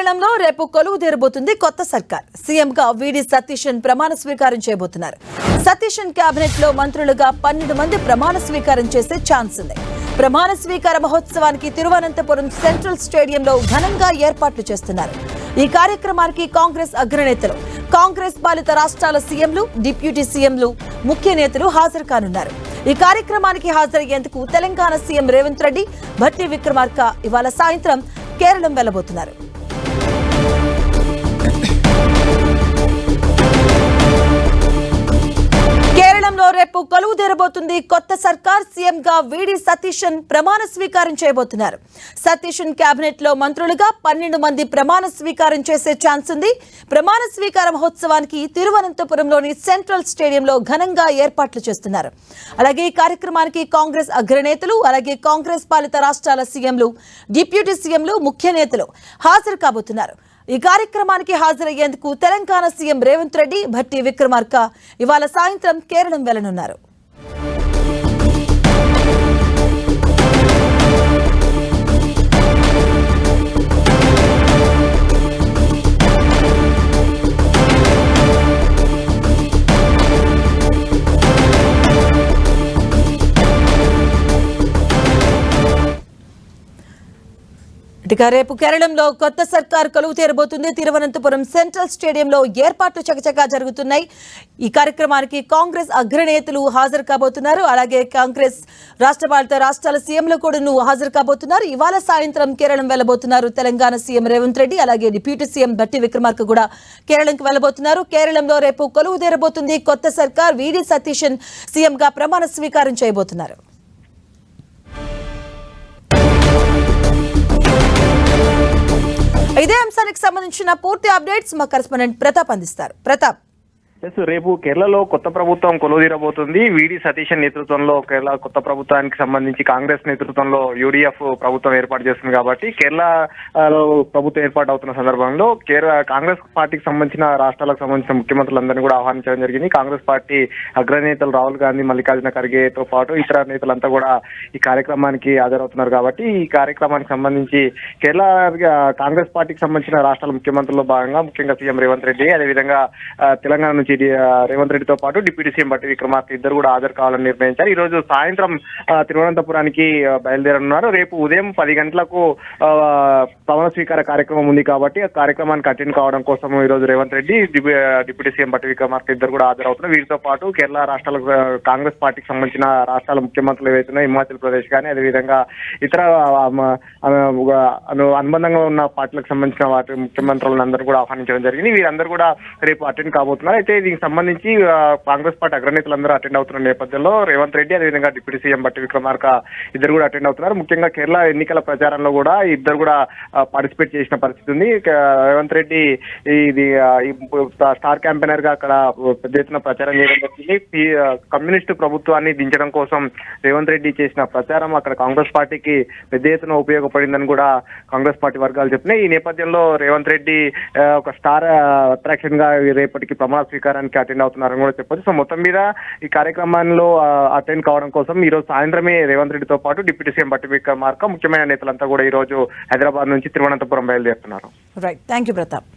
కేరళంలో రేపు కొలువు తీరబోతుంది కొత్త సర్కార్. సీఎంగా వీడి సతీశన్ ప్రమాణ స్వీకారం చేయబోతున్నారు. సతీశన్ కేబినెట్ లో మంత్రులుగా 12 మంది ప్రమాణ స్వీకారం చేసే ఛాన్స్ ఉంది. ప్రమాణ స్వీకార మహోత్సవానికి తిరువనంతపురం సెంట్రల్ స్టేడియంలో ఘనంగా ఏర్పాట్లు చేస్తున్నారు. ఈ కార్యక్రమానికి కాంగ్రెస్ అగ్రనేతలు, కాంగ్రెస్ పాలిత రాష్ట్రాల సీఎంలు, డిప్యూటీ సీఎంలు, ముఖ్య నేతలు హాజరు కానున్నారు. ఈ కార్యక్రమానికి హాజరయ్యేందుకు తెలంగాణ సీఎం రేవంత్ రెడ్డి, భట్టి విక్రమార్క ఇవాళ సాయంత్రం కేరళం వెళ్లబోతున్నారు. కేరళంలో రేపు కొలువు తీరబోతుంది కొత్త సర్కార్. సీఎంగా వీడి సతీశన్ ప్రమాణ స్వీకారం చేయబోతున్నారు. సతీశన్ కేబినెట్ లో మంత్రులుగా 12 మంది ప్రమాణ స్వీకారం చేసే ఛాన్స్ ఉంది. ప్రమాణ స్వీకార మహోత్సవానికి తిరువనంతపురంలోని సెంట్రల్ స్టేడియంలో ఘనంగా ఏర్పాట్లు చేస్తున్నారు. అలాగే ఈ కార్యక్రమానికి కాంగ్రెస్ అగ్రనేతలు, అలాగే కాంగ్రెస్ పాలిత రాష్ట్రాల సీఎంలు, డిప్యూటీ సీఎంలు, ముఖ్య నేతలు హాజరు కాబోతున్నారు. ఈ కార్యక్రమానికి హాజరయ్యేందుకు తెలంగాణ సీఎం రేవంత్ రెడ్డి, భట్టి విక్రమార్క ఇవాళ సాయంత్రం కేరళం వెళ్లనున్నారు. ఇక రేపు కేరళంలో కొత్త సర్కార్ కొలువు తీరబోతుంది. తిరువనంతపురం సెంట్రల్ స్టేడియంలో ఏర్పాట్లు చకచకా జరుగుతున్నాయి. ఈ కార్యక్రమానికి కాంగ్రెస్ అగ్రనేతలు హాజరు కాబోతున్నారు. అలాగే కాంగ్రెస్ రాష్ట్ర పాలిత రాష్ట్రాల సీఎంలు కూడా హాజరు కాబోతున్నారు. ఇవాళ సాయంత్రం కేరళం వెళ్లబోతున్నారు తెలంగాణ సీఎం రేవంత్ రెడ్డి, అలాగే డిప్యూటీ సీఎం భట్టి విక్రమార్క కూడా కేరళంకి వెళ్లబోతున్నారు. కేరళంలో రేపు కొలువు తీరబోతుంది కొత్త సర్కార్. వీడి సతీశన్ సీఎంగా ప్రమాణ స్వీకారం చేయబోతున్నారు. ఇదే అంశానికి సంబంధించిన పూర్తి అప్డేట్స్ మా కరెస్పాండెంట్ ప్రతాప్ అందిస్తారు. ప్రతాప్, రేపు కేరళలో కొత్త ప్రభుత్వం కొలువుదీరబోతుంది. వీడి సతీశన్ నేతృత్వంలో కేరళ కొత్త ప్రభుత్వానికి సంబంధించి కాంగ్రెస్ నేతృత్వంలో యూడీఎఫ్ ప్రభుత్వం ఏర్పాటు చేస్తుంది. కాబట్టి కేరళలో ప్రభుత్వం ఏర్పాటు అవుతున్న సందర్భంలో కాంగ్రెస్ పార్టీకి సంబంధించిన రాష్ట్రాలకు సంబంధించిన ముఖ్యమంత్రులందరినీ కూడా ఆహ్వానించడం జరిగింది. కాంగ్రెస్ పార్టీ అగ్రనేతలు రాహుల్ గాంధీ, మల్లికార్జున ఖర్గేతో పాటు ఇతర నేతలంతా కూడా ఈ కార్యక్రమానికి హాజరవుతున్నారు. కాబట్టి ఈ కార్యక్రమానికి సంబంధించి కేరళ కాంగ్రెస్ పార్టీకి సంబంధించిన రాష్ట్రాల ముఖ్యమంత్రుల్లో భాగంగా ముఖ్యంగా సీఎం రేవంత్ రెడ్డి, అదేవిధంగా తెలంగాణ రేవంత్ రెడ్డితో పాటు డిప్యూటీ సీఎం భట్టి విక్రమార్క ఇద్దరు కూడా హాజరు కావాలని నిర్ణయించారు. ఈ రోజు సాయంత్రం తిరువనంతపురానికి బయలుదేరనున్నారు. రేపు ఉదయం 10 గంటలకు ప్రమాణ స్వీకార కార్యక్రమం ఉంది. కాబట్టి ఆ కార్యక్రమానికి అటెండ్ కావడం కోసం ఈ రోజు రేవంత్ రెడ్డి, డిప్యూటీ సీఎం భట్టి విక్రమార్క ఇద్దరు కూడా హాజరవుతున్నారు. వీరితో పాటు కేరళ రాష్ట్రాల కాంగ్రెస్ పార్టీకి సంబంధించిన రాష్ట్రాల ముఖ్యమంత్రులు ఏవైతున్నాయి, హిమాచల్ ప్రదేశ్ కానీ అదేవిధంగా ఇతర అనుబంధంగా ఉన్న పార్టీలకు సంబంధించిన వాటి ముఖ్యమంత్రులను అందరూ కూడా ఆహ్వానించడం జరిగింది. వీరందరూ కూడా రేపు అటెండ్ కాబోతున్నారు. అయితే దీనికి సంబంధించి కాంగ్రెస్ పార్టీ అగ్రనేతలందరూ అటెండ్ అవుతున్న నేపథ్యంలో రేవంత్ రెడ్డి అదేవిధంగా డిప్యూటీ సీఎం భట్టి విక్రమార్క ఇద్దరు కూడా అటెండ్ అవుతున్నారు. ముఖ్యంగా కేరళ ఎన్నికల ప్రచారంలో కూడా ఇద్దరు కూడా పార్టిసిపేట్ చేసిన పరిస్థితి ఉంది. రేవంత్ రెడ్డి ఇది స్టార్ క్యాంపెయినర్ గా అక్కడ పెద్ద ఎత్తున ప్రచారం చేయడం జరిగింది. కమ్యూనిస్టు ప్రభుత్వాన్ని దించడం కోసం రేవంత్ రెడ్డి చేసిన ప్రచారం అక్కడ కాంగ్రెస్ పార్టీకి పెద్ద ఎత్తున ఉపయోగపడిందని కూడా కాంగ్రెస్ పార్టీ వర్గాలు చెప్తున్నాయి. ఈ నేపథ్యంలో రేవంత్ రెడ్డి ఒక స్టార్ అట్రాక్షన్ గా రేపటికి ప్రమాణ స్వీకారానికి అటెండ్ అవుతున్నారని కూడా చెప్పొచ్చు. సో మొత్తం మీద ఈ కార్యక్రమంలో అటెండ్ కావడం కోసం ఈ రోజు సాయంత్రమే రేవంత్ రెడ్డితో పాటు డిప్యూటీ సీఎం భట్టి విక్రమార్క ముఖ్యమైన నేతలంతా కూడా ఈ రోజు హైదరాబాద్ నుంచి తిరువనంతపురం బయలుదేరుతున్నారు. Right, thank you Pratap.